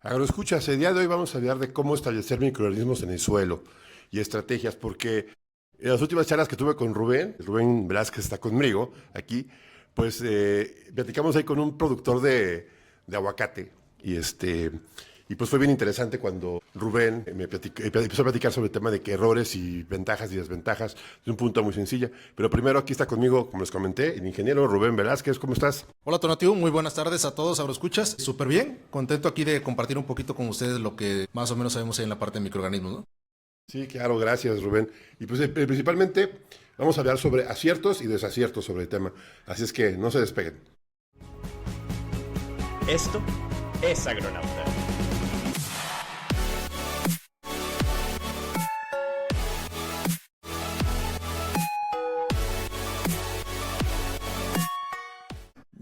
Agroescuchas, el día de hoy vamos a hablar de cómo establecer microorganismos en el suelo y estrategias, porque en las últimas charlas que tuve con Rubén Velázquez está conmigo aquí, pues platicamos ahí con un productor de aguacate y pues fue bien interesante cuando Rubén empezó a platicar sobre el tema de que errores y ventajas y desventajas de un punto muy sencilla. Pero primero aquí está conmigo, como les comenté, el ingeniero Rubén Velázquez. ¿Cómo estás? Hola Tonatiuh, muy buenas tardes a todos, escuchas. Súper bien, contento aquí de compartir un poquito con ustedes lo que más o menos sabemos ahí en la parte de microorganismos, ¿no? Sí, claro, gracias Rubén. Y pues principalmente vamos a hablar sobre aciertos y desaciertos sobre el tema. Así es que no se despeguen. Esto es Agronauta.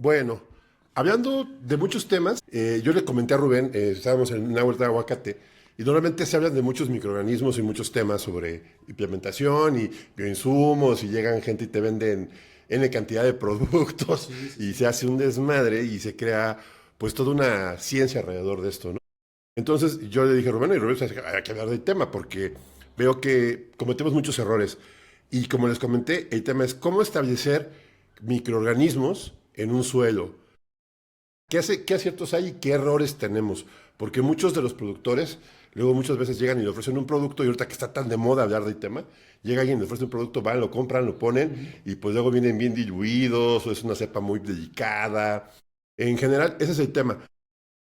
Bueno, hablando de muchos temas, yo le comenté a Rubén, estábamos en una vuelta de aguacate, y normalmente se hablan de muchos microorganismos y muchos temas sobre implementación y bioinsumos, y llegan gente y te venden N cantidad de productos, y se hace un desmadre y se crea pues toda una ciencia alrededor de esto, ¿no? Entonces yo le dije a Rubén, y Rubén, hay que hablar del tema, porque veo que cometemos muchos errores. Y como les comenté, el tema es cómo establecer microorganismos en un suelo. ¿Qué aciertos hay y qué errores tenemos? Porque muchos de los productores, luego muchas veces llegan y le ofrecen un producto, y ahorita que está tan de moda hablar del tema, llega alguien y le ofrece un producto, van, lo compran, lo ponen, y pues luego vienen bien diluidos, o es una cepa muy delicada. En general, ese es el tema.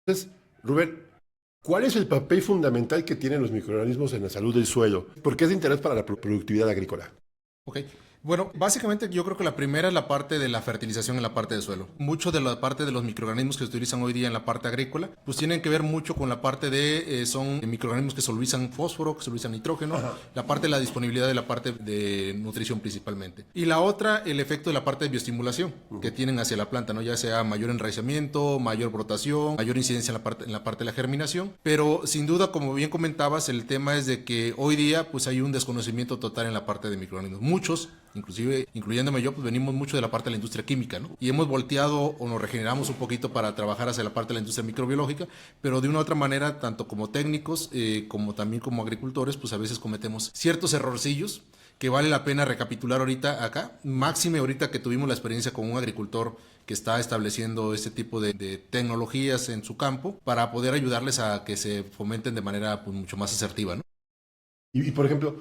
Entonces, Rubén, ¿cuál es el papel fundamental que tienen los microorganismos en la salud del suelo? ¿Por qué es de interés para la productividad agrícola? Ok. Bueno, básicamente yo creo que la primera es la parte de la fertilización en la parte del suelo. Mucho de la parte de los microorganismos que se utilizan hoy día en la parte agrícola, pues tienen que ver mucho con la parte de, son microorganismos que solubilizan fósforo, que solubilizan nitrógeno, la parte de la disponibilidad de la parte de nutrición principalmente. Y la otra, el efecto de la parte de bioestimulación que tienen hacia la planta, ¿no? Ya sea mayor enraizamiento, mayor brotación, mayor incidencia en la parte de la germinación. Pero sin duda, como bien comentabas, el tema es de que hoy día pues hay un desconocimiento total en la parte de microorganismos. Muchos, inclusive incluyéndome yo, pues venimos mucho de la parte de la industria química, ¿no? Y hemos volteado o nos regeneramos un poquito para trabajar hacia la parte de la industria microbiológica, pero de una u otra manera, tanto como técnicos como también como agricultores, pues a veces cometemos ciertos errorcillos que vale la pena recapitular ahorita acá, máxime ahorita que tuvimos la experiencia con un agricultor que está estableciendo este tipo de tecnologías en su campo para poder ayudarles a que se fomenten de manera pues, mucho más asertiva, ¿no? Por ejemplo,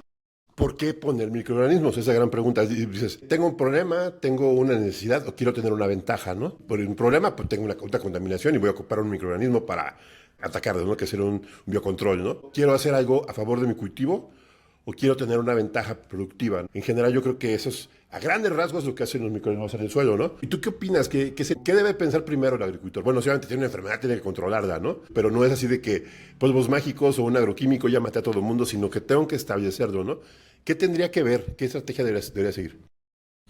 ¿por qué poner microorganismos? Esa gran pregunta. Dices, tengo un problema, tengo una necesidad o quiero tener una ventaja, ¿no? Por un problema, pues tengo una contaminación y voy a ocupar un microorganismo para atacarlo, ¿no? Que es un biocontrol, ¿no? Quiero hacer algo a favor de mi cultivo o quiero tener una ventaja productiva. En general, yo creo que eso es, a grandes rasgos, lo que hacen los microorganismos en el suelo, ¿no? ¿Y tú qué opinas? ¿Qué debe pensar primero el agricultor? Bueno, obviamente tiene una enfermedad, tiene que controlarla, ¿no? Pero no es así de que polvos mágicos o un agroquímico ya mate a todo el mundo, sino que tengo que establecerlo, ¿no? ¿Qué tendría que ver? ¿Qué estrategia debería seguir?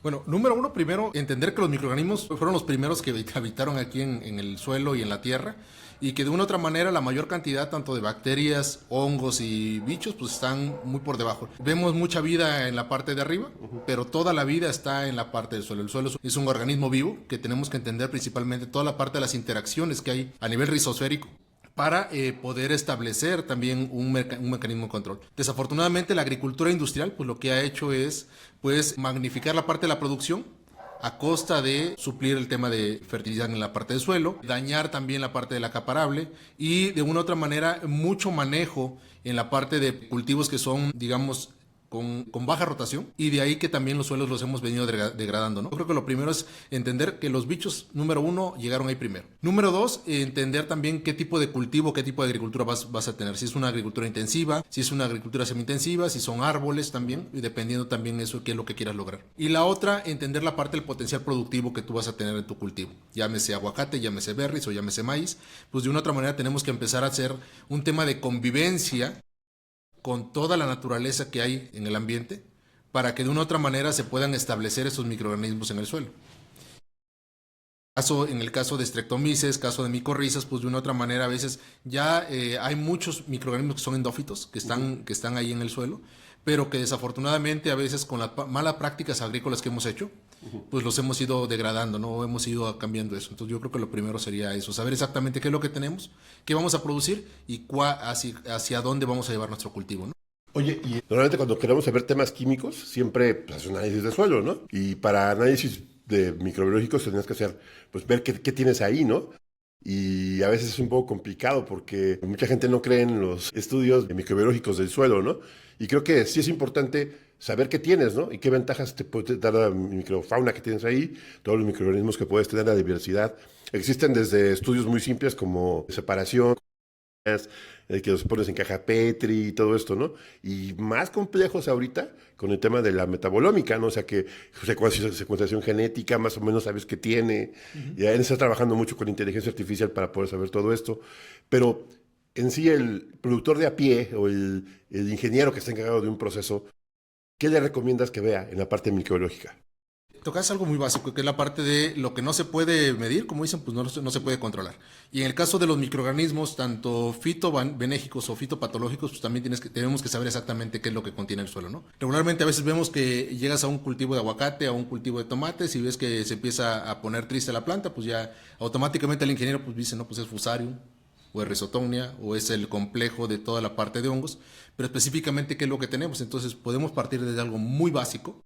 Bueno, número uno, primero, entender que los microorganismos fueron los primeros que habitaron aquí en el suelo y en la tierra y que de una u otra manera la mayor cantidad tanto de bacterias, hongos y bichos pues están muy por debajo. Vemos mucha vida en la parte de arriba, pero toda la vida está en la parte del suelo. El suelo es un organismo vivo que tenemos que entender principalmente toda la parte de las interacciones que hay a nivel rizosférico para poder establecer también un mecanismo de control. Desafortunadamente la agricultura industrial pues lo que ha hecho es pues magnificar la parte de la producción a costa de suplir el tema de fertilidad en la parte del suelo, dañar también la parte del acaparable y de una u otra manera mucho manejo en la parte de cultivos que son, digamos, con baja rotación y de ahí que también los suelos los hemos venido degradando, ¿no? Yo creo que lo primero es entender que los bichos, número uno, llegaron ahí primero. Número dos, entender también qué tipo de cultivo, qué tipo de agricultura vas a tener. Si es una agricultura intensiva, si es una agricultura semi-intensiva, si son árboles también, y dependiendo también eso, qué es lo que quieras lograr. Y la otra, entender la parte del potencial productivo que tú vas a tener en tu cultivo. Llámese aguacate, llámese berries o llámese maíz. Pues de una u otra manera tenemos que empezar a hacer un tema de convivencia con toda la naturaleza que hay en el ambiente para que de una u otra manera se puedan establecer esos microorganismos en el suelo. En el caso de Streptomyces, caso de micorrizas, pues de una u otra manera a veces ya hay muchos microorganismos que son endófitos, que están ahí en el suelo, pero que desafortunadamente a veces con las malas prácticas agrícolas que hemos hecho, pues los hemos ido degradando, ¿no? Hemos ido cambiando eso. Entonces yo creo que lo primero sería eso, saber exactamente qué es lo que tenemos, qué vamos a producir y hacia dónde vamos a llevar nuestro cultivo, ¿no? Oye, y normalmente cuando queremos saber temas químicos, siempre pues, haces un análisis de suelo, ¿no? Y para análisis de microbiológicos tenías que hacer, pues ver qué tienes ahí, ¿no? Y a veces es un poco complicado porque mucha gente no cree en los estudios microbiológicos del suelo, ¿no? Y creo que sí es importante saber qué tienes, ¿no? Y qué ventajas te puede dar la microfauna que tienes ahí, todos los microorganismos que puedes tener, la diversidad. Existen desde estudios muy simples como separación, que los pones en caja Petri y todo esto, ¿no? Y más complejos ahorita con el tema de la metabolómica, ¿no? O sea que secuenciación genética, más o menos sabes qué tiene. Y ahí está trabajando mucho con inteligencia artificial para poder saber todo esto. Pero en sí el productor de a pie o el ingeniero que está encargado de un proceso, ¿qué le recomiendas que vea en la parte microbiológica? Tocas algo muy básico, que es la parte de lo que no se puede medir, como dicen, pues no se puede controlar. Y en el caso de los microorganismos, tanto fitobenéficos o fitopatológicos, pues también tenemos que saber exactamente qué es lo que contiene el suelo, ¿no? Regularmente a veces vemos que llegas a un cultivo de aguacate, a un cultivo de tomates, y ves que se empieza a poner triste la planta, pues ya automáticamente el ingeniero pues dice, no, pues es Fusarium, o es Rhizotonia, o es el complejo de toda la parte de hongos, pero específicamente qué es lo que tenemos. Entonces podemos partir desde algo muy básico,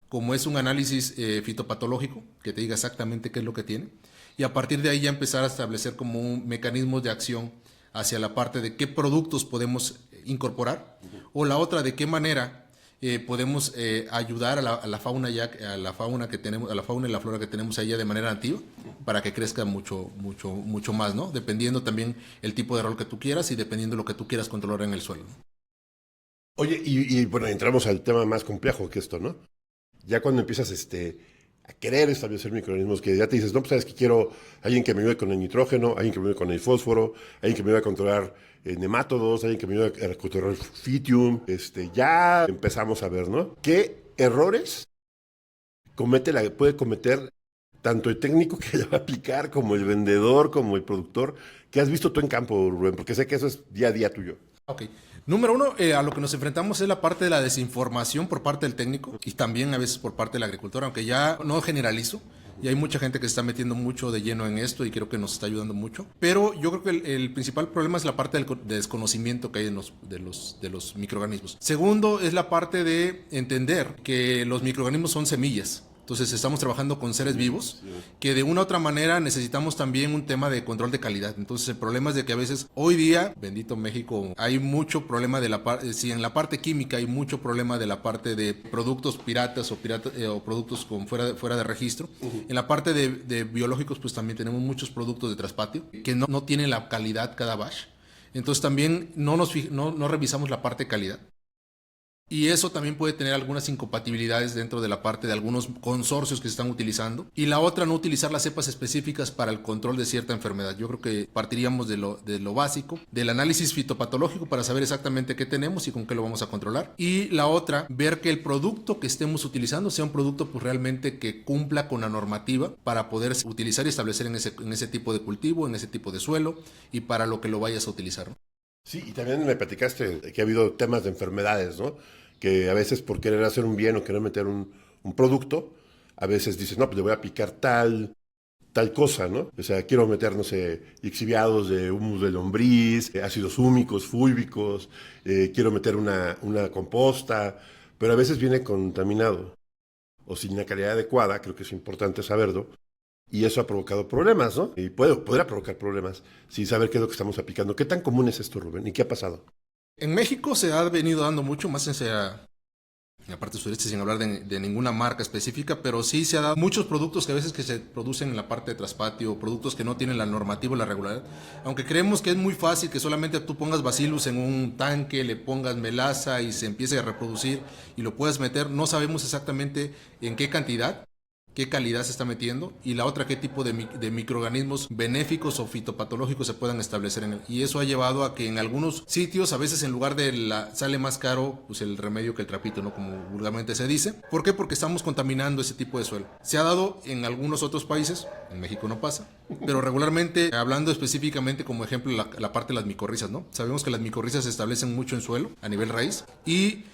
como es un análisis fitopatológico, que te diga exactamente qué es lo que tiene, y a partir de ahí ya empezar a establecer como un mecanismo de acción hacia la parte de qué productos podemos incorporar, o la otra de qué manera podemos ayudar a la fauna a la fauna que tenemos, a la fauna y la flora que tenemos ahí ya de manera nativa, para que crezca mucho más, ¿no? Dependiendo también el tipo de rol que tú quieras y dependiendo lo que tú quieras controlar en el suelo, ¿no? Oye, y bueno, entramos al tema más complejo que esto, ¿no? Ya cuando empiezas a querer establecer microorganismos que ya te dices, no, pues sabes que quiero alguien que me ayude con el nitrógeno, alguien que me ayude con el fósforo, alguien que me ayude a controlar nemátodos, alguien que me ayude a controlar fitium, ya empezamos a ver, ¿no? ¿Qué errores puede cometer tanto el técnico que la va a aplicar como el vendedor, como el productor? ¿Qué has visto tú en campo, Rubén? Porque sé que eso es día a día tuyo. Ok. Número uno, a lo que nos enfrentamos es la parte de la desinformación por parte del técnico y también a veces por parte del agricultor, aunque ya no generalizo, y hay mucha gente que se está metiendo mucho de lleno en esto y creo que nos está ayudando mucho. Pero yo creo que el principal problema es la parte del desconocimiento que hay de los microorganismos. Segundo, es la parte de entender que los microorganismos son semillas. Entonces estamos trabajando con seres vivos que de una u otra manera necesitamos también un tema de control de calidad. Entonces el problema es de que a veces hoy día, bendito México, hay mucho problema de la parte, si en la parte química hay mucho problema de la parte de productos piratas o productos con fuera de registro. En la parte de biológicos pues también tenemos muchos productos de traspatio que no tienen la calidad cada batch. Entonces también no revisamos la parte de calidad. Y eso también puede tener algunas incompatibilidades dentro de la parte de algunos consorcios que se están utilizando. Y la otra, no utilizar las cepas específicas para el control de cierta enfermedad. Yo creo que partiríamos de lo básico, del análisis fitopatológico para saber exactamente qué tenemos y con qué lo vamos a controlar. Y la otra, ver que el producto que estemos utilizando sea un producto pues realmente que cumpla con la normativa para poder utilizar y establecer en ese tipo de cultivo, en ese tipo de suelo y para lo que lo vayas a utilizar, ¿no? Sí, y también me platicaste que ha habido temas de enfermedades, ¿no? Que a veces por querer hacer un bien o querer meter un producto, a veces dices, no, pues le voy a picar tal cosa, ¿no? O sea, quiero meter, no sé, lixiviados de humus de lombriz, ácidos húmicos, fúlbicos, quiero meter una composta, pero a veces viene contaminado o sin una calidad adecuada, creo que es importante saberlo, y eso ha provocado problemas, ¿no? Y podrá provocar problemas sin saber qué es lo que estamos aplicando. ¿Qué tan común es esto, Rubén? ¿Y qué ha pasado? En México se ha venido dando mucho, más en la parte sureste, sin hablar de ninguna marca específica, pero sí se ha dado muchos productos que a veces que se producen en la parte de traspatio, productos que no tienen la normativa o la regularidad. Aunque creemos que es muy fácil que solamente tú pongas bacillus en un tanque, le pongas melaza y se empiece a reproducir y lo puedas meter, no sabemos exactamente en qué cantidad, qué calidad se está metiendo y la otra qué tipo de microorganismos benéficos o fitopatológicos se puedan establecer en él. Y eso ha llevado a que en algunos sitios a veces en lugar de sale más caro pues el remedio que el trapito, ¿no? Como vulgarmente se dice. ¿Por qué? Porque estamos contaminando ese tipo de suelo. Se ha dado en algunos otros países, en México no pasa, pero regularmente, hablando específicamente como ejemplo la parte de las micorrizas, ¿no? Sabemos que las micorrizas se establecen mucho en suelo a nivel raíz y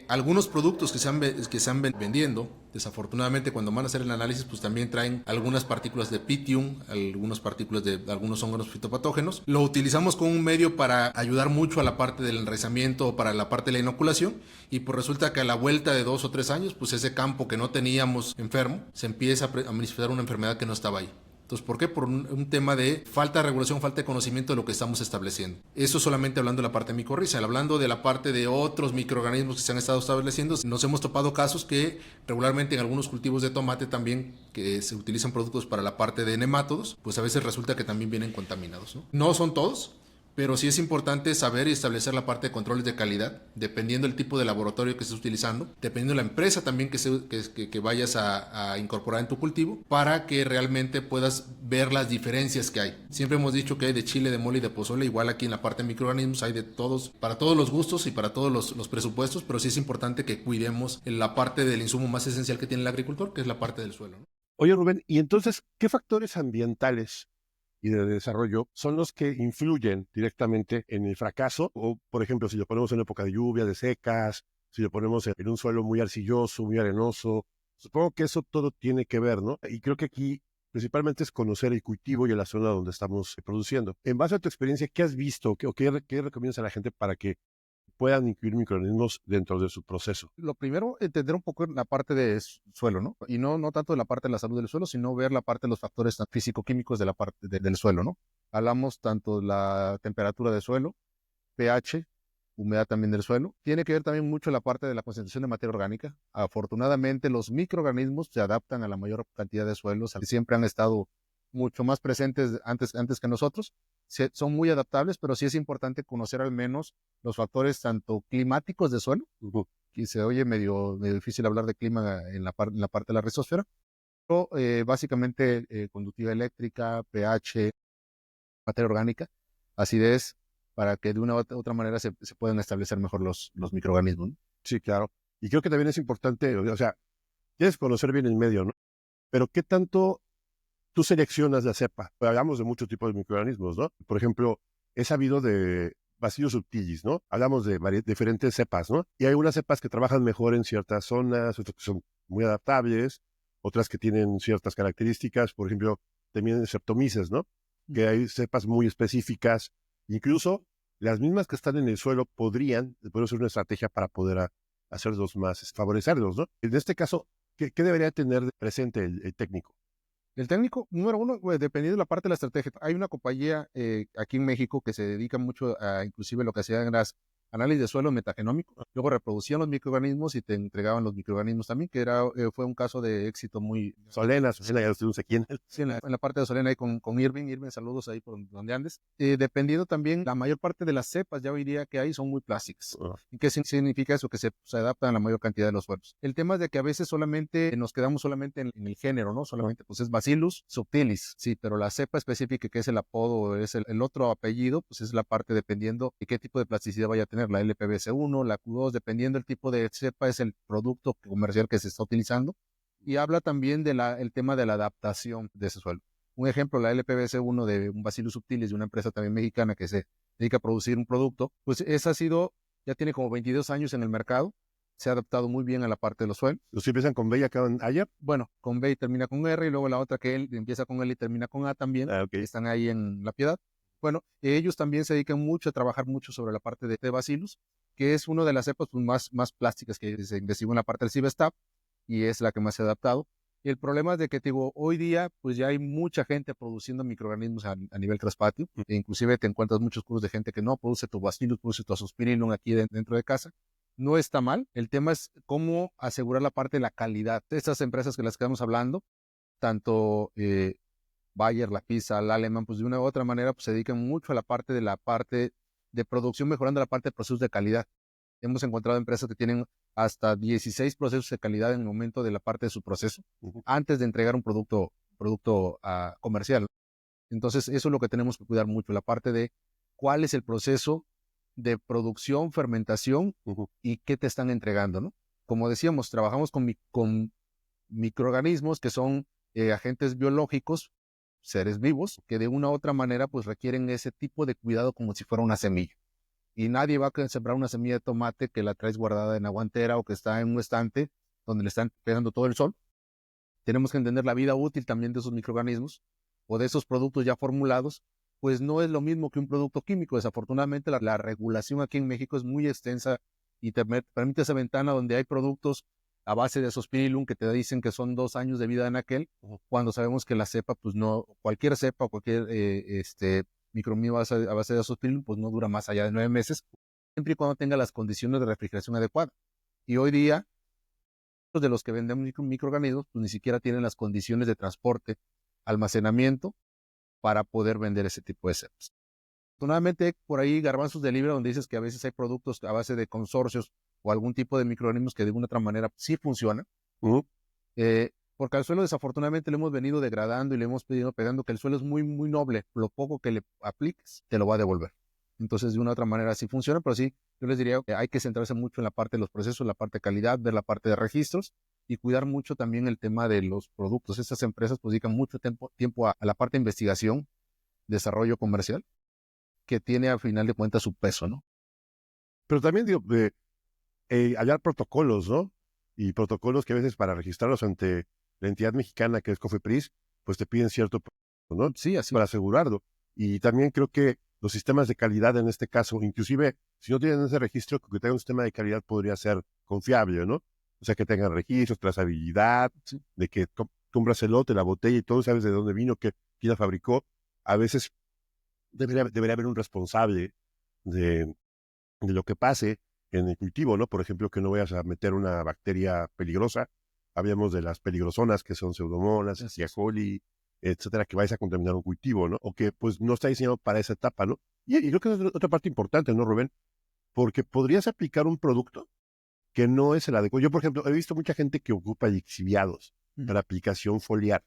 Algunos productos que se han vendiendo, desafortunadamente cuando van a hacer el análisis, pues también traen algunas partículas de pitium, algunas partículas de algunos hongos fitopatógenos. Lo utilizamos como un medio para ayudar mucho a la parte del enraizamiento o para la parte de la inoculación, y pues resulta que a la vuelta de 2 o 3 años, pues ese campo que no teníamos enfermo, se empieza a manifestar una enfermedad que no estaba ahí. Entonces, ¿por qué? Por un tema de falta de regulación, falta de conocimiento de lo que estamos estableciendo. Eso solamente hablando de la parte micorriza. Hablando de la parte de otros microorganismos que se han estado estableciendo, nos hemos topado casos que regularmente en algunos cultivos de tomate también, que se utilizan productos para la parte de nemátodos, pues a veces resulta que también vienen contaminados, ¿no? No son todos, pero sí es importante saber y establecer la parte de controles de calidad, dependiendo del tipo de laboratorio que estés utilizando, dependiendo de la empresa también que vayas a incorporar en tu cultivo, para que realmente puedas ver las diferencias que hay. Siempre hemos dicho que hay de chile, de mole y de pozole, igual aquí en la parte de microorganismos hay de todos, para todos los gustos y para todos los presupuestos, pero sí es importante que cuidemos la parte del insumo más esencial que tiene el agricultor, que es la parte del suelo, ¿no? Oye, Rubén, y entonces, ¿qué factores ambientales y de desarrollo son los que influyen directamente en el fracaso? O, por ejemplo, si lo ponemos en época de lluvia, de secas, si lo ponemos en un suelo muy arcilloso, muy arenoso, supongo que eso todo tiene que ver, ¿no? Y creo que aquí principalmente es conocer el cultivo y la zona donde estamos produciendo. En base a tu experiencia, ¿qué has visto qué recomiendas a la gente para que puedan incluir microorganismos dentro de su proceso? Lo primero, entender un poco la parte de suelo, ¿no? Y no tanto de la parte de la salud del suelo, sino ver la parte de los factores físico-químicos de la parte del suelo, ¿no? Hablamos tanto de la temperatura del suelo, pH, humedad también del suelo. Tiene que ver también mucho la parte de la concentración de materia orgánica. Afortunadamente, los microorganismos se adaptan a la mayor cantidad de suelos. Siempre han estado mucho más presentes antes que nosotros. Son muy adaptables, pero sí es importante conocer al menos los factores tanto climáticos de suelo, que se oye medio difícil hablar de clima en la parte de la rizosfera, pero básicamente conductividad eléctrica, pH, materia orgánica, acidez, para que de una u otra manera se puedan establecer mejor los microorganismos, ¿no? Sí, claro. Y creo que también es importante, o sea, tienes que conocer bien el medio, ¿no? Pero ¿qué tanto tú seleccionas la cepa? Pues hablamos de muchos tipos de microorganismos, ¿no? Por ejemplo, he sabido de Bacillus subtilis, ¿no? Hablamos de diferentes cepas, ¿no? Y hay unas cepas que trabajan mejor en ciertas zonas, otras que son muy adaptables, otras que tienen ciertas características, por ejemplo, también Streptomyces, ¿no? Que hay cepas muy específicas, incluso las mismas que están en el suelo podría ser una estrategia para poder hacerlos más, favorecerlos, ¿no? En este caso, ¿qué debería tener presente el técnico? El técnico, número uno, pues, dependiendo de la parte de la estrategia. Hay una compañía aquí en México que se dedica mucho a, inclusive lo que hacían las análisis de suelo metagenómico. Luego reproducían los microorganismos y te entregaban los microorganismos también, que fue un caso de éxito muy... Solena, ya lo estuvimos aquí en el... Sí, en la parte de Solena ahí con Irving. Irving, saludos ahí por donde andes. Dependiendo también, la mayor parte de las cepas, ya diría que hay, son muy plásticas. ¿Y qué significa eso? Que se adaptan a la mayor cantidad de los suelos. El tema es de que a veces solamente nos quedamos solamente en el género, ¿no? Solamente, pues es Bacillus subtilis, sí, pero la cepa específica, que es el apodo, es el otro apellido, pues es la parte dependiendo de qué tipo de plasticidad vaya a tener, la LPBC1, la Q2, dependiendo del tipo de cepa, es el producto comercial que se está utilizando. Y habla también el tema de la adaptación de ese suelo. Un ejemplo, la LPBC1 de un Bacillus subtilis de una empresa también mexicana que se dedica a producir un producto, pues esa ya tiene como 22 años en el mercado, se ha adaptado muy bien a la parte de los suelos. ¿Los que empiezan con B y acaban ayer? Bueno, con B y termina con R, y luego la otra que él empieza con L y termina con A también, Okay. Están ahí en La Piedad. Bueno, ellos también se dedican mucho a trabajar mucho sobre la parte de Bacillus, que es una de las cepas pues, más plásticas que se investigó en la parte del CIBESTAB, y es la que más se ha adaptado. Y el problema es de que, digo, hoy día pues ya hay mucha gente produciendo microorganismos a nivel traspatio, e inclusive te encuentras muchos cursos de gente que no produce tu Bacillus, produce tu Azospirillum aquí dentro de casa. No está mal, el tema es cómo asegurar la parte de la calidad. Estas empresas que las que estamos hablando, tanto Bayer, la Pisa, la Alemán, pues de una u otra manera pues se dedican mucho a la parte de producción, mejorando la parte de procesos de calidad. Hemos encontrado empresas que tienen hasta 16 procesos de calidad en el momento de la parte de su proceso, antes de entregar un producto comercial. Entonces, eso es lo que tenemos que cuidar mucho, la parte de cuál es el proceso de producción, fermentación y qué te están entregando, ¿no? Como decíamos, trabajamos con microorganismos que son agentes biológicos, seres vivos, que de una u otra manera pues requieren ese tipo de cuidado como si fuera una semilla. Y nadie va a sembrar una semilla de tomate que la traes guardada en la guantera o que está en un estante donde le están pegando todo el sol. Tenemos que entender la vida útil también de esos microorganismos o de esos productos ya formulados, pues no es lo mismo que un producto químico. Desafortunadamente la regulación aquí en México es muy extensa y te permite esa ventana donde hay productos a base de Azospirillum que te dicen que son 2 años de vida en aquel, cuando sabemos que la cepa, pues no, cualquier cepa o cualquier microorganismo a base de Azospirillum, pues no dura más allá de 9 meses, siempre y cuando tenga las condiciones de refrigeración adecuadas. Y hoy día, muchos de los que vendemos microorganismos, pues ni siquiera tienen las condiciones de transporte, almacenamiento, para poder vender ese tipo de cepas. Afortunadamente, hay por ahí garbanzos de libra donde dices que a veces hay productos a base de consorcios o algún tipo de microorganismos que de alguna otra manera sí funcionan. Porque al suelo desafortunadamente le hemos venido degradando y le hemos pedido pegando que el suelo es muy, muy noble. Lo poco que le apliques te lo va a devolver. Entonces, de una u otra manera sí funciona, pero sí, yo les diría que hay que centrarse mucho en la parte de los procesos, la parte de calidad, ver la parte de registros y cuidar mucho también el tema de los productos. Estas empresas pues dedican mucho tiempo a la parte de investigación, desarrollo comercial, que tiene al final de cuentas su peso, ¿no? Pero también digo, hallar protocolos, ¿no? Y protocolos que a veces para registrarlos ante la entidad mexicana que es COFEPRIS, pues te piden cierto, ¿no? Sí, así. Para asegurarlo. Y también creo que los sistemas de calidad en este caso, inclusive si no tienen ese registro, que tenga un sistema de calidad podría ser confiable, ¿no? O sea, que tengan registros, trazabilidad, Sí. de que compras el lote, la botella y todo, sabes de dónde vino, quién la fabricó. A veces debería haber un responsable de lo que pase en el cultivo, ¿no? Por ejemplo, que no vayas a meter una bacteria peligrosa. Habíamos de las peligrosonas, que son pseudomonas, E. coli, etcétera, que vayas a contaminar un cultivo, ¿no? O que pues no está diseñado para esa etapa, ¿no? Y creo que es otra parte importante, ¿no, Rubén? Porque podrías aplicar un producto que no es el adecuado. Yo, por ejemplo, he visto mucha gente que ocupa lixiviados para aplicación foliar.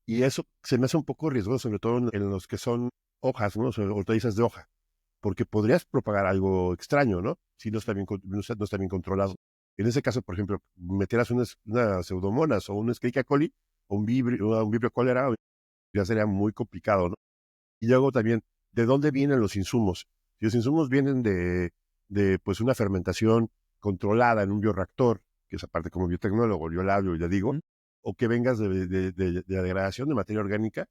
Y eso se me hace un poco riesgoso, sobre todo en los que son hojas, ¿no? O sea, hortalizas de hoja. Porque podrías propagar algo extraño, ¿no? Si no está bien, no está bien controlado. En ese caso, por ejemplo, meterás unas pseudomonas o un Escherichia coli o un vibrio cólera, ya sería muy complicado, ¿no? Y luego también, ¿de dónde vienen los insumos? Si los insumos vienen de pues una fermentación controlada en un bioreactor, que es aparte como biotecnólogo, yo la hablo y le digo, o que vengas de la degradación de materia orgánica,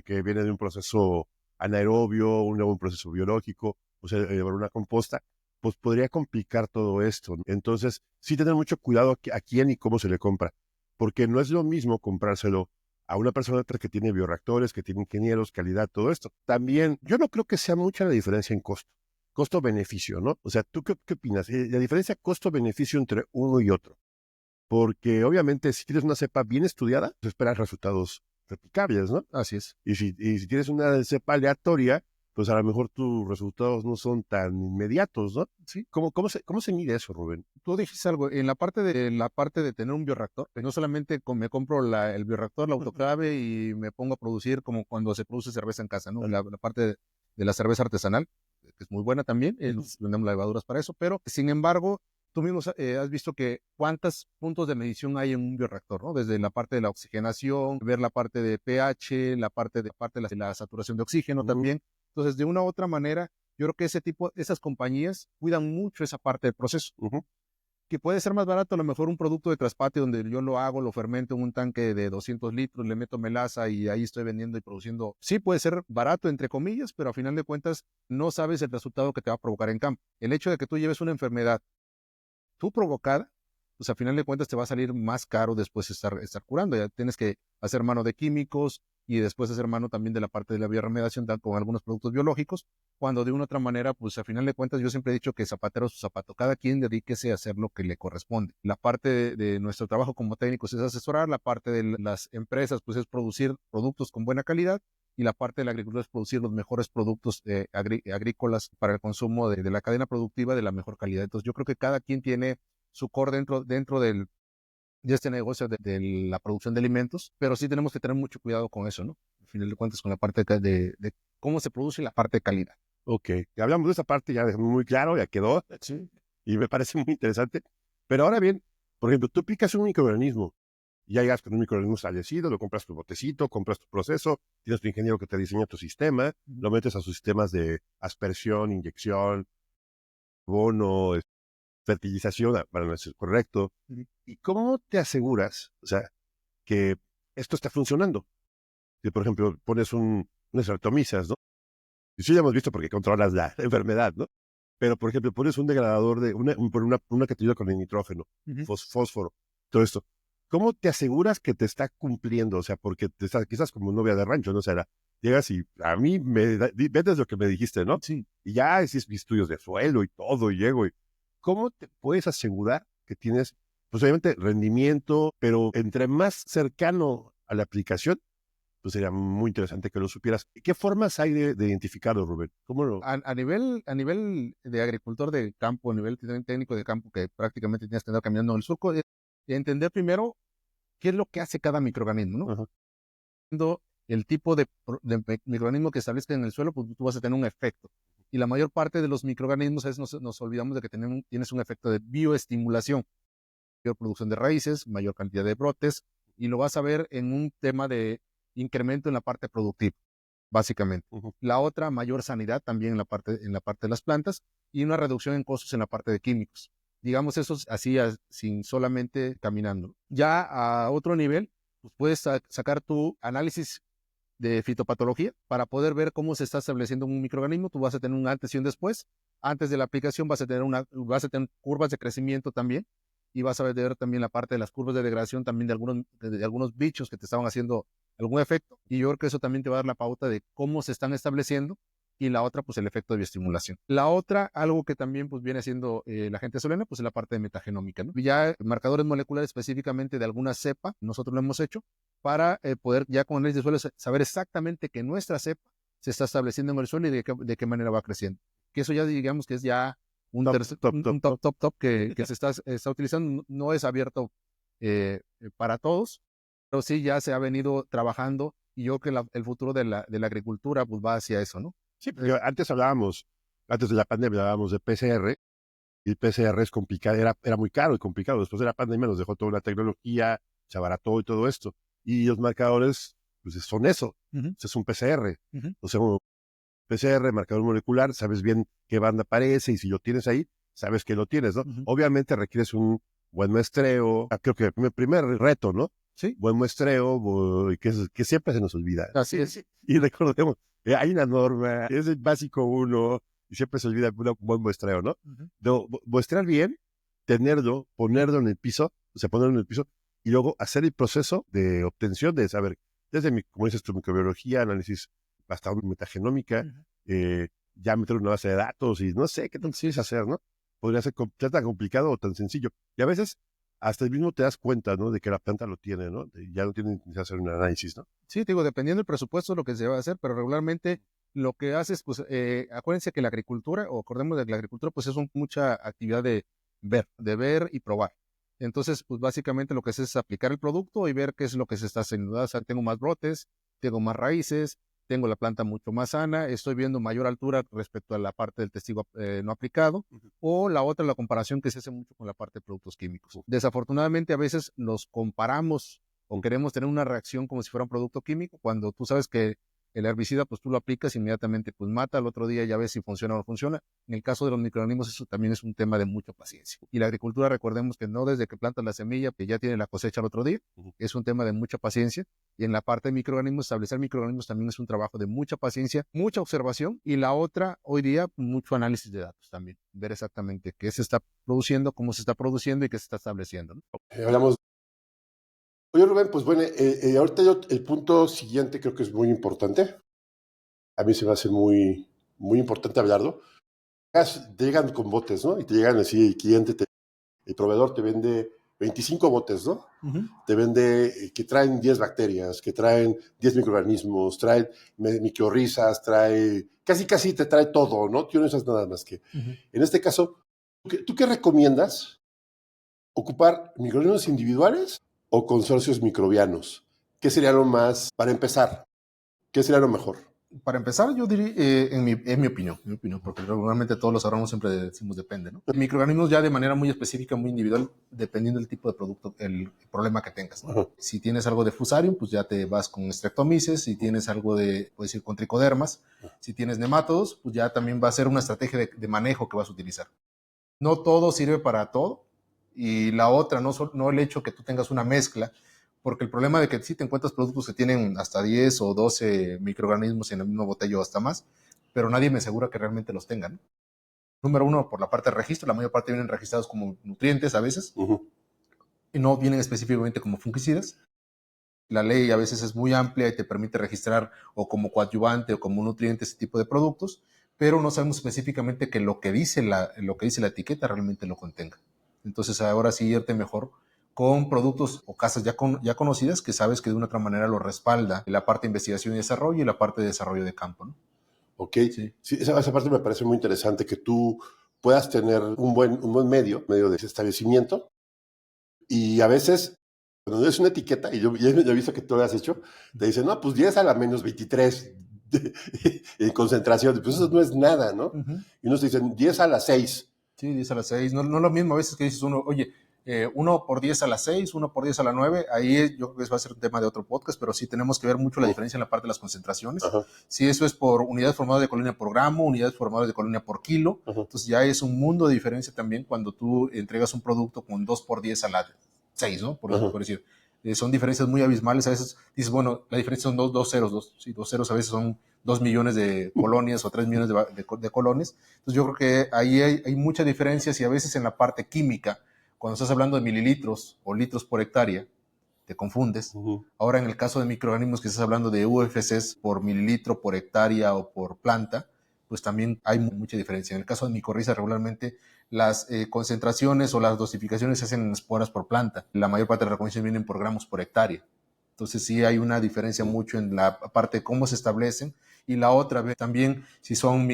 que viene de un proceso anaerobio, un proceso biológico, o sea, una composta, pues podría complicar todo esto, ¿no? Entonces, sí tener mucho cuidado a quién y cómo se le compra, porque no es lo mismo comprárselo a una persona que tiene bioreactores, que tiene ingenieros, calidad, todo esto. También, yo no creo que sea mucha la diferencia en costo-beneficio, ¿no? O sea, ¿tú qué opinas? La diferencia costo-beneficio entre uno y otro. Porque obviamente si tienes una cepa bien estudiada, pues esperas resultados replicables, ¿no? Así es. Y si tienes una cepa aleatoria, pues a lo mejor tus resultados no son tan inmediatos, ¿no? Sí. ¿Cómo se mide eso, Rubén? Tú dijiste algo, en la parte de tener un bioreactor, no solamente me compro el bioreactor, la autoclave y me pongo a producir como cuando se produce cerveza en casa, ¿no? La parte de la cerveza artesanal, que es muy buena también, vendemos levaduras para eso, pero sin embargo, tú mismo has visto que cuántos puntos de medición hay en un bioreactor, ¿no? Desde la parte de la oxigenación, ver la parte de pH, la parte de la saturación de oxígeno también. Entonces, de una u otra manera, yo creo que esas compañías cuidan mucho esa parte del proceso. Que puede ser más barato a lo mejor un producto de traspatio donde yo lo hago, lo fermento en un tanque de 200 litros, le meto melaza y ahí estoy vendiendo y produciendo. Sí puede ser barato, entre comillas, pero a final de cuentas no sabes el resultado que te va a provocar en campo. El hecho de que tú lleves una enfermedad tú provocada, pues a final de cuentas te va a salir más caro después estar curando. Ya tienes que hacer mano de químicos y después hacer mano también de la parte de la bioremediación con algunos productos biológicos, cuando de una u otra manera, pues a final de cuentas yo siempre he dicho que zapatero a su zapato, cada quien dedíquese a hacer lo que le corresponde. La parte de nuestro trabajo como técnicos es asesorar, la parte de las empresas pues es producir productos con buena calidad, y la parte de la agricultura es producir los mejores productos agrícolas para el consumo de la cadena productiva de la mejor calidad. Entonces yo creo que cada quien tiene su core dentro de este negocio de la producción de alimentos, pero sí tenemos que tener mucho cuidado con eso, ¿no? Al final de cuentas con la parte de cómo se produce y la parte de calidad. Ok, ya hablamos de esa parte, ya dejamos muy claro, ya quedó, Sí. Y me parece muy interesante. Pero ahora bien, por ejemplo, tú picas un microorganismo, ya llegas con un microorganismo fallecido, lo compras tu botecito, compras tu proceso, tienes tu ingeniero que te diseña tu sistema, lo metes a sus sistemas de aspersión, inyección, abono, fertilización, para no ser correcto. ¿Y cómo te aseguras, o sea, que esto está funcionando? Si, por ejemplo, pones unas artomisas, ¿no? Y sí, ya hemos visto porque controlas la enfermedad, ¿no? Pero, por ejemplo, pones un degradador de una que te ayuda con el nitrógeno, fósforo, todo esto. ¿Cómo te aseguras que te está cumpliendo? O sea, porque quizás como novia de rancho, ¿no? O sea, llegas y a mí vendes lo que me dijiste, ¿no? Sí. Y ya hiciste mis estudios de suelo y todo, y llego. ¿Cómo te puedes asegurar que tienes, pues obviamente, rendimiento, pero entre más cercano a la aplicación, pues sería muy interesante que lo supieras. ¿Qué formas hay de identificarlo, Rubén? ¿Cómo lo...? A nivel de agricultor de campo, a nivel técnico de campo, que prácticamente tienes que andar caminando en el surco, entender primero qué es lo que hace cada microorganismo, ¿no? Ajá. Viendo el tipo de microorganismo que establezca en el suelo, pues tú vas a tener un efecto. Y la mayor parte de los microorganismos nos olvidamos de que tienes un efecto de bioestimulación, mayor producción de raíces, mayor cantidad de brotes, y lo vas a ver en un tema de incremento en la parte productiva, básicamente. La otra, mayor sanidad también en la parte de las plantas y una reducción en costos en la parte de químicos. Digamos eso así, sin solamente caminando. Ya a otro nivel, pues puedes sacar tu análisis de fitopatología para poder ver cómo se está estableciendo un microorganismo. Tú vas a tener un antes y un después. Antes de la aplicación vas a tener curvas de crecimiento también, y vas a ver también la parte de las curvas de degradación también de algunos bichos que te estaban haciendo algún efecto, y yo creo que eso también te va a dar la pauta de cómo se están estableciendo. Y la otra, pues el efecto de bioestimulación. La otra, algo que también pues viene haciendo la gente solena, pues es la parte de metagenómica, ¿no? Ya marcadores moleculares específicamente de alguna cepa, nosotros lo hemos hecho para poder ya con análisis de suelo saber exactamente que nuestra cepa se está estableciendo en el suelo y de qué manera va creciendo. Que eso ya digamos que es ya un top que se está utilizando. No es abierto para todos, pero sí ya se ha venido trabajando, y yo creo que el futuro de la agricultura pues va hacia eso, ¿no? Sí, porque antes de la pandemia hablábamos de PCR, y el PCR es complicado, era muy caro y complicado. Después de la pandemia nos dejó toda la tecnología, se abarató y todo esto. Y los marcadores, pues son eso, es un PCR. O sea, un PCR, marcador molecular, sabes bien qué banda aparece, y si lo tienes ahí, sabes que lo tienes, ¿no? Obviamente requieres un buen muestreo. Creo que el primer reto, ¿no? Sí. Buen muestreo, que siempre se nos olvida. Así es. Y recordemos, hay una norma, es el básico 1, y siempre se olvida un buen muestreo, ¿no? Muestrear bien, tenerlo, ponerlo en el piso, o sea, ponerlo en el piso, y luego hacer el proceso de obtención de saber, desde, como dices tu microbiología, análisis hasta metagenómica, ya meter una base de datos, y no sé qué tan sencillo es hacer, ¿no? Podría ser tan complicado o tan sencillo. Y a veces hasta el mismo te das cuenta, ¿no? De que la planta lo tiene, ¿no? Ya no tiene que hacer un análisis, ¿no? Sí, te digo, dependiendo del presupuesto lo que se va a hacer, pero regularmente lo que haces, pues, acuérdense que la agricultura, o acordemos de que la agricultura, pues es mucha actividad de ver y probar. Entonces, pues básicamente lo que es aplicar el producto y ver qué es lo que se está haciendo. O sea, tengo más brotes, tengo más raíces, tengo la planta mucho más sana, estoy viendo mayor altura respecto a la parte del testigo no aplicado, o la otra, la comparación que se hace mucho con la parte de productos químicos. Desafortunadamente, a veces nos comparamos o queremos tener una reacción como si fuera un producto químico, cuando tú sabes que el herbicida, pues tú lo aplicas, inmediatamente pues mata, al otro día ya ves si funciona o no funciona. En el caso de los microorganismos, eso también es un tema de mucha paciencia. Y la agricultura, recordemos que no desde que plantas la semilla, que ya tiene la cosecha al otro día, es un tema de mucha paciencia. Y en la parte de microorganismos, establecer microorganismos también es un trabajo de mucha paciencia, mucha observación, y la otra, hoy día, mucho análisis de datos también. Ver exactamente qué se está produciendo, cómo se está produciendo y qué se está estableciendo, ¿no? Hablamos. Oye, Rubén, pues bueno, ahorita el punto siguiente creo que es muy importante. A mí se me hace muy, muy importante hablarlo. Te llegan con botes, ¿no? Y te llegan así, el proveedor te vende 25 botes, ¿no? Te vende que traen 10 bacterias, que traen 10 microorganismos, traen micorrizas, casi te trae todo, ¿no? Tú no usas nada más que. En este caso, ¿tú qué recomiendas? ¿Ocupar microorganismos individuales o consorcios microbianos? ¿Qué sería lo más, para empezar, qué sería lo mejor? Para empezar, yo diría, en mi opinión, porque regularmente todos los agrónomos siempre decimos depende, ¿no? Microorganismos ya de manera muy específica, muy individual, dependiendo del tipo de producto, el problema que tengas, ¿no? Si tienes algo de Fusarium, pues ya te vas con Streptomyces. Si tienes algo de, puedes ir con Tricodermas. Si tienes nematodos, pues ya también va a ser una estrategia de manejo que vas a utilizar. No todo sirve para todo. Y la otra, no el hecho que tú tengas una mezcla, porque el problema de que sí te encuentras productos que tienen hasta 10 o 12 microorganismos en el mismo botella o hasta más, pero nadie me asegura que realmente los tengan. Número uno, por la parte de registro, la mayor parte vienen registrados como nutrientes a veces, y no vienen específicamente como fungicidas. La ley a veces es muy amplia y te permite registrar o como coadyuvante o como nutriente ese tipo de productos, pero no sabemos específicamente que lo que dice la etiqueta realmente lo contenga. Entonces ahora sí irte mejor con productos o casas ya conocidas que sabes que de una otra manera lo respalda la parte de investigación y desarrollo y la parte de desarrollo de campo, ¿no? Ok, sí, esa parte me parece muy interesante, que tú puedas tener un buen medio de establecimiento, y a veces cuando es una etiqueta, y yo he visto que tú lo has hecho, te dicen, no, pues 10 a la menos 23 en concentración, pues eso no es nada, ¿no? Y unos te dicen 10 a la 6. Sí, 10 a la 6. No, no lo mismo a veces que dices uno, oye, 1 por 10 a la 6, 1 por 10 a la 9. Ahí yo creo que eso va a ser un tema de otro podcast, pero sí tenemos que ver mucho la diferencia en la parte de las concentraciones. Si eso es por unidades formadas de colonia por gramo, unidades formadas de colonia por kilo, entonces ya es un mundo de diferencia también cuando tú entregas un producto con 2 por 10 a la 6, ¿no? Por decir. Son diferencias muy abismales. A veces dices, bueno, la diferencia son dos ceros, dos ceros a veces son 2 millones de colonias o 3 millones de colonias. Entonces yo creo que ahí hay muchas diferencias, y a veces en la parte química, cuando estás hablando de mililitros o litros por hectárea, te confundes. Ahora en el caso de microorganismos que estás hablando de UFCs por mililitro, por hectárea o por planta, pues también hay mucha diferencia. En el caso de micorriza regularmente las concentraciones o las dosificaciones se hacen en esporas por planta. La mayor parte de las recomendaciones vienen por gramos por hectárea. Entonces sí hay una diferencia mucho en la parte de cómo se establecen. Y la otra también si son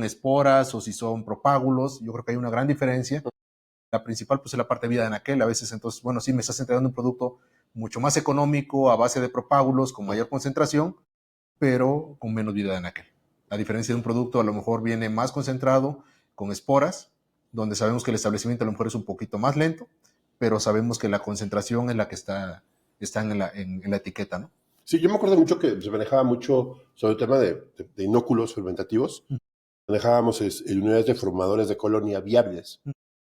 esporas o si son propágulos, yo creo que hay una gran diferencia. La principal pues es la parte de vida de anaquel. A veces entonces, bueno, sí me estás entregando un producto mucho más económico a base de propágulos con mayor concentración, pero con menos vida de anaquel. La diferencia de un producto a lo mejor viene más concentrado con esporas, donde sabemos que el establecimiento a lo mejor es un poquito más lento, pero sabemos que la concentración es la que está en la etiqueta, ¿no? Sí, yo me acuerdo mucho que se manejaba mucho sobre el tema de inóculos fermentativos. Manejábamos unidades de formadores de colonia viables.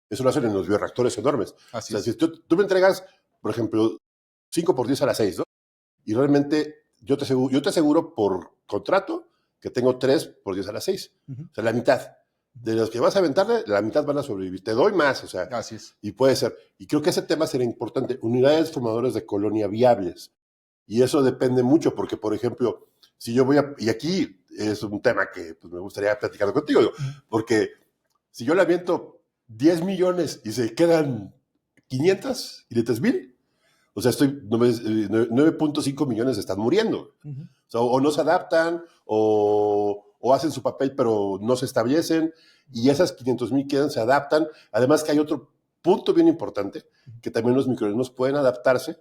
Eso lo hacen en los bioreactores enormes. Así o sea, es. si tú me entregas, por ejemplo, 5 por 10 a la 6, ¿no? Y realmente yo te aseguro por contrato que tengo 3 por 10 a la 6. O sea, la mitad. De los que vas a aventarle, la mitad van a sobrevivir. Te doy más, o sea. Así es. Y puede ser. Y creo que ese tema sería importante. Unidades formadores de colonia viables. Y eso depende mucho, porque, por ejemplo, si yo y aquí es un tema que pues, me gustaría platicar contigo, porque si yo le aviento 10 millones y se quedan 500 y de 3,000, o sea, 9.5 millones están muriendo. O sea, o no se adaptan, o hacen su papel, pero no se establecen, y esas 500,000 quedan, se adaptan. Además que hay otro punto bien importante, que también los microorganismos pueden adaptarse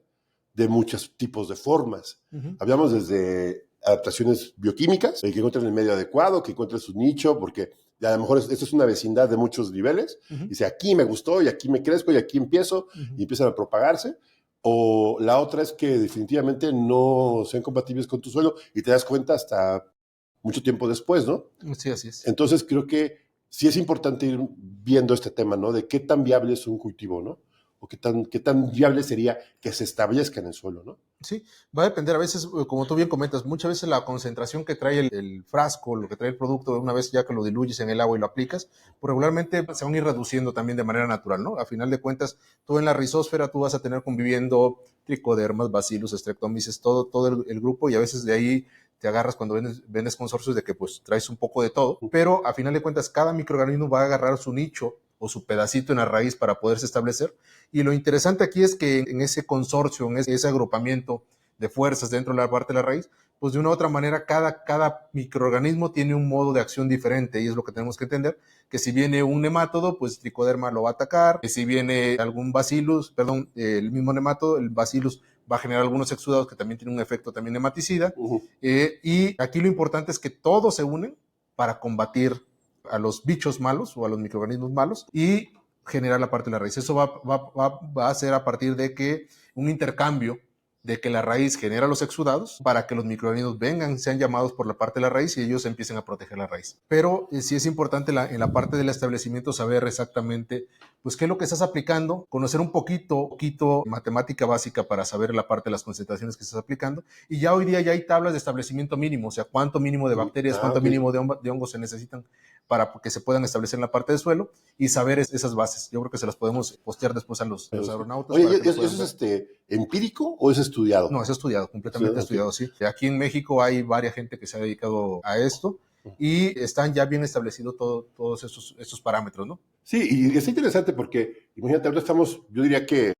de muchos tipos de formas. Hablamos desde adaptaciones bioquímicas, que encuentren el medio adecuado, que encuentren su nicho, porque a lo mejor esto es una vecindad de muchos niveles. Dice, aquí me gustó, y aquí me crezco, y aquí empiezo, y empiezan a propagarse. O la otra es que definitivamente no sean compatibles con tu suelo, y te das cuenta hasta mucho tiempo después, ¿no? Sí, así es. Entonces creo que sí es importante ir viendo este tema, ¿no? De qué tan viable es un cultivo, ¿no? O qué tan viable sería que se establezca en el suelo, ¿no? Sí, va a depender a veces, como tú bien comentas, muchas veces la concentración que trae el frasco, lo que trae el producto, una vez ya que lo diluyes en el agua y lo aplicas, pues regularmente se van a ir reduciendo también de manera natural, ¿no? A final de cuentas, tú en la rizósfera tú vas a tener conviviendo tricodermas, bacillus, streptomyces, todo el grupo, y a veces de ahí te agarras cuando vendes consorcios de que pues traes un poco de todo, pero a final de cuentas cada microorganismo va a agarrar su nicho o su pedacito en la raíz para poderse establecer. Y lo interesante aquí es que en ese consorcio, en ese agrupamiento de fuerzas dentro de la parte de la raíz, pues de una u otra manera cada microorganismo tiene un modo de acción diferente, y es lo que tenemos que entender, que si viene un nemátodo, pues Tricoderma lo va a atacar, que si viene algún bacillus, el mismo nemátodo, el bacillus va a generar algunos exudados que también tienen un efecto también nematicida, y aquí lo importante es que todos se unen para combatir a los bichos malos o a los microorganismos malos y generar la parte de la raíz. Eso va a ser a partir de que un intercambio de que la raíz genera los exudados para que los microorganismos vengan, sean llamados por la parte de la raíz y ellos empiecen a proteger la raíz. Pero sí es importante en la parte del establecimiento saber exactamente pues qué es lo que estás aplicando, conocer un poquito matemática básica para saber la parte de las concentraciones que estás aplicando, y ya hoy día ya hay tablas de establecimiento mínimo, o sea, cuánto mínimo de bacterias, cuánto mínimo de hongos se necesitan para que se puedan establecer en la parte del suelo y saber esas bases. Yo creo que se las podemos postear después a los agronautas. Oye, ¿eso es empírico o es estudiado? No, es estudiado, completamente estudiado, sí. Aquí en México hay varias gente que se ha dedicado a esto y están ya bien establecidos todos estos parámetros, ¿no? Sí, y es interesante porque, imagínate, ahora estamos, yo diría que,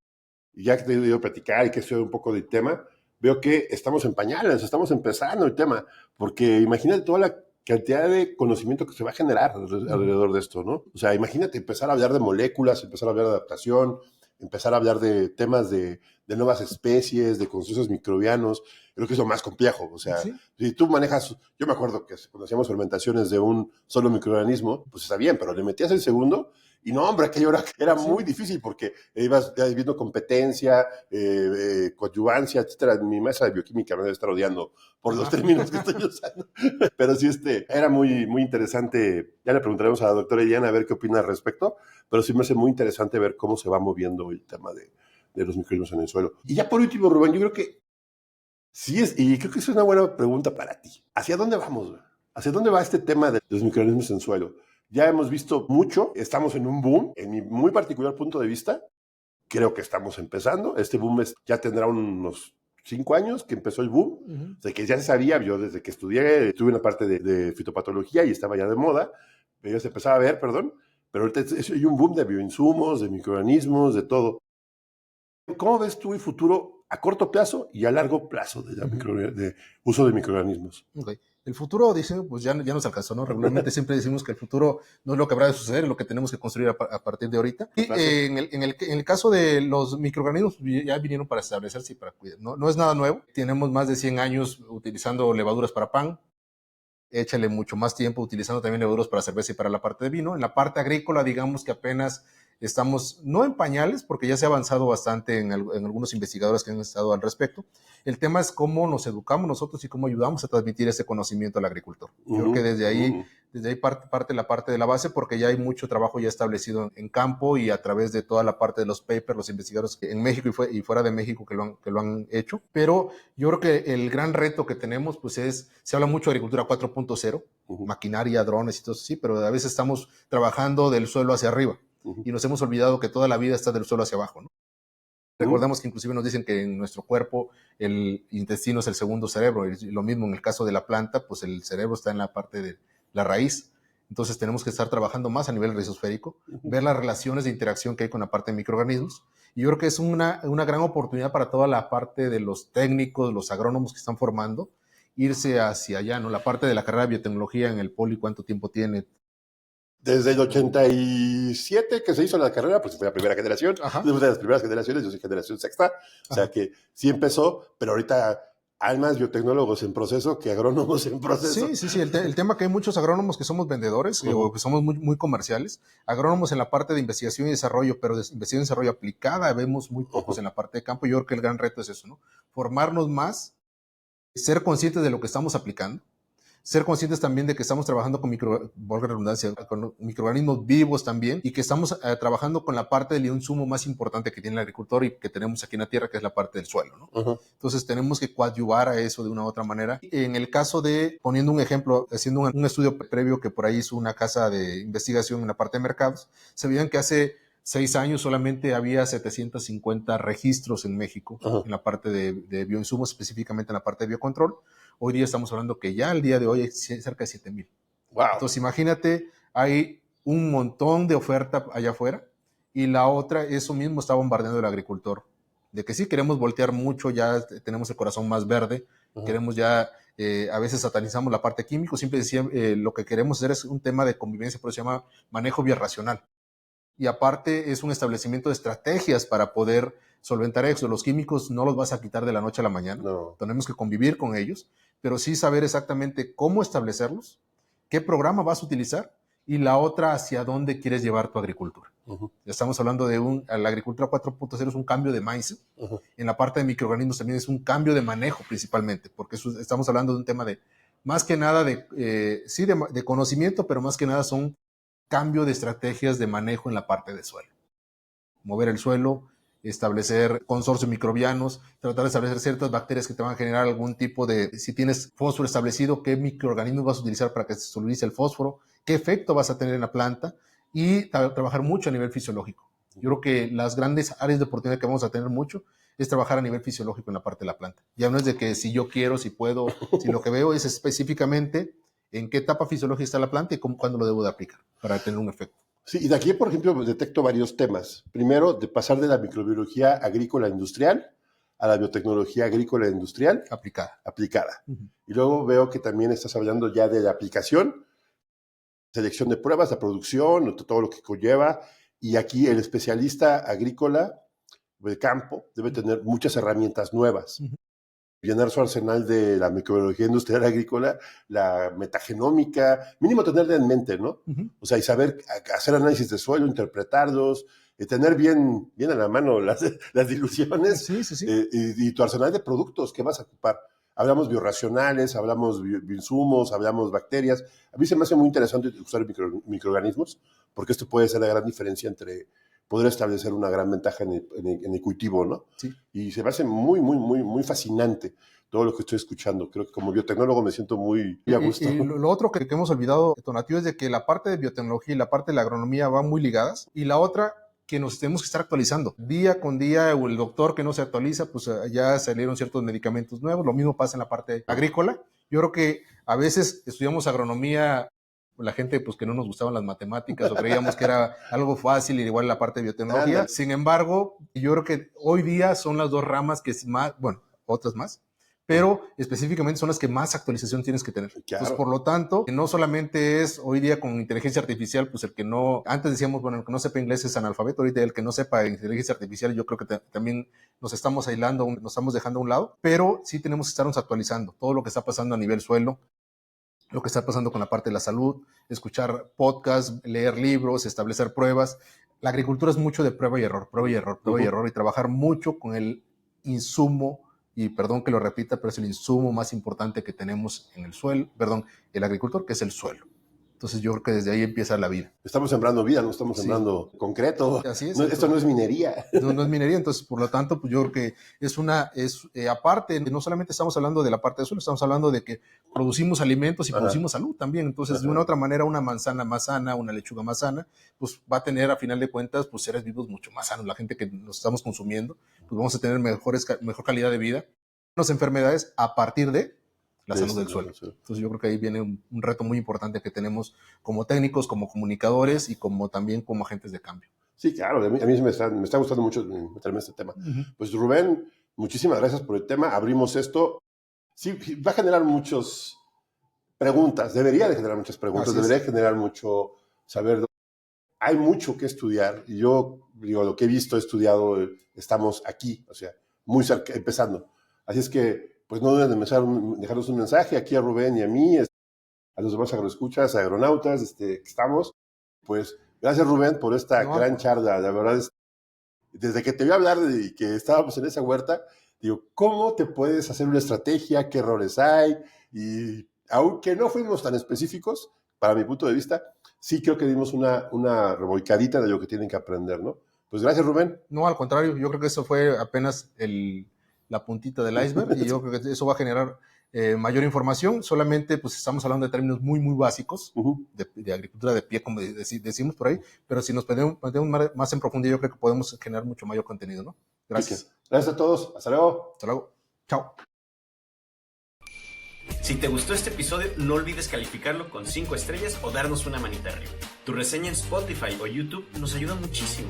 ya que te he ido a platicar y que estoy un poco del tema, veo que estamos en pañales, estamos empezando el tema, porque imagínate toda la cantidad de conocimiento que se va a generar alrededor de esto, ¿no? O sea, imagínate empezar a hablar de moléculas, empezar a hablar de adaptación, empezar a hablar de temas de nuevas especies, de consensos microbianos. Creo que es lo más complejo. O sea, ¿sí? Si tú manejas, yo me acuerdo que cuando hacíamos fermentaciones de un solo microorganismo, pues está bien, pero le metías el segundo y no, hombre, aquello era muy difícil porque ibas viendo competencia, coadyuvancia, etcétera. Mi maestra de bioquímica me debe estar odiando por los términos que estoy usando. Pero sí, era muy, muy interesante. Ya le preguntaremos a la doctora Eliana a ver qué opina al respecto, pero sí me hace muy interesante ver cómo se va moviendo el tema de los microorganismos en el suelo. Y ya por último, Rubén, yo creo que sí y creo que es una buena pregunta para ti. ¿Hacia dónde vamos? ¿Hacia dónde va este tema de los microorganismos en suelo? Ya hemos visto mucho, estamos en un boom, en mi muy particular punto de vista, creo que estamos empezando. Este boom ya tendrá unos 5 años que empezó el boom, o sea, que ya se sabía, yo desde que estudié, tuve una parte de fitopatología y estaba ya de moda, pero ya se empezaba a ver, pero ahorita hay un boom de bioinsumos, de microorganismos, de todo. ¿Cómo ves tú el futuro a corto plazo y a largo plazo de uso de microorganismos? Okay. El futuro, dice, pues ya nos alcanzó, ¿no? Regularmente siempre decimos que el futuro no es lo que habrá de suceder, es lo que tenemos que construir a partir de ahorita. Y en el caso de los microorganismos, ya vinieron para establecerse y para cuidar. No es nada nuevo. Tenemos más de 100 años utilizando levaduras para pan. Échale mucho más tiempo utilizando también levaduras para cerveza y para la parte de vino. En la parte agrícola, digamos que apenas estamos, no en pañales, porque ya se ha avanzado bastante en algunos investigadores que han estado al respecto. El tema es cómo nos educamos nosotros y cómo ayudamos a transmitir ese conocimiento al agricultor. Yo creo que desde ahí parte la parte de la base, porque ya hay mucho trabajo ya establecido en campo y a través de toda la parte de los papers, los investigadores en México y fuera de México que lo han hecho. Pero yo creo que el gran reto que tenemos pues se habla mucho de agricultura 4.0, maquinaria, drones y todo eso, sí, pero a veces estamos trabajando del suelo hacia arriba y nos hemos olvidado que toda la vida está del suelo hacia abajo, ¿no? Recordemos que inclusive nos dicen que en nuestro cuerpo el intestino es el segundo cerebro, y lo mismo en el caso de la planta, pues el cerebro está en la parte de la raíz. Entonces tenemos que estar trabajando más a nivel rizosférico, ver las relaciones de interacción que hay con la parte de microorganismos. Y yo creo que es una gran oportunidad para toda la parte de los técnicos, los agrónomos que están formando, irse hacia allá, ¿no? La parte de la carrera de biotecnología en el Poli, ¿cuánto tiempo tiene? Desde el 87 que se hizo la carrera, pues fue la primera generación. Después de las primeras generaciones, yo soy generación sexta. O sea que sí empezó, pero ahorita hay más biotecnólogos en proceso que agrónomos en proceso. Sí. El tema que hay muchos agrónomos que somos vendedores o que somos muy, muy comerciales. Agrónomos en la parte de investigación y desarrollo, pero de investigación y desarrollo aplicada vemos muy pocos en la parte de campo. Yo creo que el gran reto es eso, ¿no? Formarnos más, ser conscientes de lo que estamos aplicando. Ser conscientes también de que estamos trabajando con con microorganismos vivos también y que estamos trabajando con la parte del insumo más importante que tiene el agricultor y que tenemos aquí en la tierra, que es la parte del suelo, ¿no? Entonces tenemos que coadyuvar a eso de una u otra manera. En el caso de, poniendo un ejemplo, haciendo un estudio previo que por ahí hizo una casa de investigación en la parte de mercados, se veían que hace 6 años solamente había 750 registros en México en la parte de bioinsumos, específicamente en la parte de biocontrol. Hoy día estamos hablando que ya al día de hoy hay cerca de 7,000. Wow. Entonces imagínate, hay un montón de oferta allá afuera y la otra, eso mismo está bombardeando el agricultor. De que sí queremos voltear mucho, ya tenemos el corazón más verde, queremos ya, a veces satanizamos la parte química, siempre decía, lo que queremos hacer es un tema de convivencia, pero se llama manejo biorracional. Y aparte es un establecimiento de estrategias para poder solventar eso. Los químicos no los vas a quitar de la noche a la mañana. No. Tenemos que convivir con ellos, pero sí saber exactamente cómo establecerlos, qué programa vas a utilizar y la otra hacia dónde quieres llevar tu agricultura. Estamos hablando de la agricultura 4.0 es un cambio de mindset. En la parte de microorganismos también es un cambio de manejo principalmente, porque estamos hablando de un tema de, más que nada de conocimiento, pero más que nada son cambio de estrategias de manejo en la parte de suelo. Mover el suelo, establecer consorcios microbianos, tratar de establecer ciertas bacterias que te van a generar algún tipo de, si tienes fósforo establecido, qué microorganismos vas a utilizar para que se solubilice el fósforo, qué efecto vas a tener en la planta y trabajar mucho a nivel fisiológico. Yo creo que las grandes áreas de oportunidad que vamos a tener mucho es trabajar a nivel fisiológico en la parte de la planta. Ya no es de que si yo quiero, si puedo, si lo que veo es específicamente en qué etapa fisiológica está la planta y cuándo lo debo de aplicar para tener un efecto. Sí, y de aquí, por ejemplo, detecto varios temas. Primero, de pasar de la microbiología agrícola industrial a la biotecnología agrícola industrial aplicada. Y luego veo que también estás hablando ya de la aplicación, selección de pruebas, la producción, todo lo que conlleva. Y aquí el especialista agrícola del campo debe tener muchas herramientas nuevas. Llenar su arsenal de la microbiología industrial agrícola, la metagenómica, mínimo tenerla en mente, ¿no? O sea, y saber hacer análisis de suelo, interpretarlos, tener bien a la mano las diluciones y tu arsenal de productos que vas a ocupar. Hablamos biorracionales, hablamos bioinsumos, hablamos bacterias. A mí se me hace muy interesante usar microorganismos porque esto puede ser la gran diferencia entre poder establecer una gran ventaja en el cultivo, ¿no? Sí. Y se me hace muy fascinante todo lo que estoy escuchando. Creo que como biotecnólogo me siento muy a gusto. Y lo otro que hemos olvidado, Tonatiuh, es de que la parte de biotecnología y la parte de la agronomía van muy ligadas. Y la otra, que nos tenemos que estar actualizando. Día con día, o el doctor que no se actualiza, pues ya salieron ciertos medicamentos nuevos. Lo mismo pasa en la parte agrícola. Yo creo que a veces estudiamos agronomía, la gente pues que no nos gustaban las matemáticas o creíamos que era algo fácil, y igual la parte de biotecnología. Sin embargo, yo creo que hoy día son las dos ramas que es más, bueno, otras más, pero específicamente son las que más actualización tienes que tener. Claro. Entonces, por lo tanto, no solamente es hoy día con inteligencia artificial, pues el que no, antes decíamos, bueno, el que no sepa inglés es analfabeto, ahorita el que no sepa inteligencia artificial, yo creo que también nos estamos aislando, nos estamos dejando a un lado, pero sí tenemos que estarnos actualizando todo lo que está pasando a nivel suelo, lo que está pasando con la parte de la salud, escuchar podcasts, leer libros, establecer pruebas. La agricultura es mucho de prueba y error, y trabajar mucho con el insumo, y perdón que lo repita, pero es el insumo más importante que tenemos en el suelo, el agricultor, que es el suelo. Entonces yo creo que desde ahí empieza la vida. Estamos sembrando vida, no estamos sembrando concreto. Así es. Esto no es minería. No es minería, entonces por lo tanto pues yo creo que aparte, no solamente estamos hablando de la parte del suelo, estamos hablando de que producimos alimentos y producimos salud también. Entonces de una u otra manera una manzana más sana, una lechuga más sana, pues va a tener a final de cuentas pues seres vivos mucho más sanos. La gente que nos estamos consumiendo, pues vamos a tener mejor calidad de vida, menos enfermedades a partir de la salud del suelo. Entonces yo creo que ahí viene un reto muy importante que tenemos como técnicos, como comunicadores y también como agentes de cambio. Sí, claro, a mí me está gustando mucho meterme en este tema. Pues Rubén, muchísimas gracias por el tema, abrimos esto. Sí, va a generar muchas preguntas, debería de generar muchas preguntas, debería generar mucho saber. Hay mucho que estudiar y yo digo, lo que he visto, he estudiado, estamos aquí, o sea, muy cerca, empezando. Así es que pues no deben de dejarnos un mensaje aquí a Rubén y a mí, a los demás agroescuchas, a agronautas, que estamos. Pues gracias Rubén por esta gran charla. La verdad es, desde que te voy a hablar de que estábamos en esa huerta, digo, ¿cómo te puedes hacer una estrategia? ¿Qué errores hay? Y aunque no fuimos tan específicos, para mi punto de vista, sí creo que dimos una revolcadita de lo que tienen que aprender, ¿no? Pues gracias Rubén. No, al contrario, yo creo que eso fue apenas la puntita del iceberg y yo creo que eso va a generar mayor información. Solamente pues estamos hablando de términos muy básicos de agricultura de pie, como decimos por ahí, pero si nos metemos más en profundidad yo creo que podemos generar mucho mayor contenido, ¿no? Gracias. Gracias a todos. Hasta luego. Hasta luego. Chao. Si te gustó este episodio, no olvides calificarlo con 5 estrellas o darnos una manita arriba. Tu reseña en Spotify o YouTube nos ayuda muchísimo.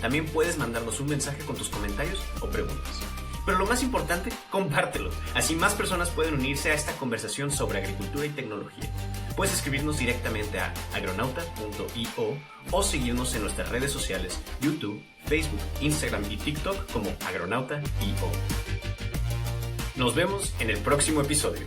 También puedes mandarnos un mensaje con tus comentarios o preguntas. Pero lo más importante, compártelo. Así más personas pueden unirse a esta conversación sobre agricultura y tecnología. Puedes escribirnos directamente a agronauta.io o seguirnos en nuestras redes sociales, YouTube, Facebook, Instagram y TikTok como agronauta.io. Nos vemos en el próximo episodio.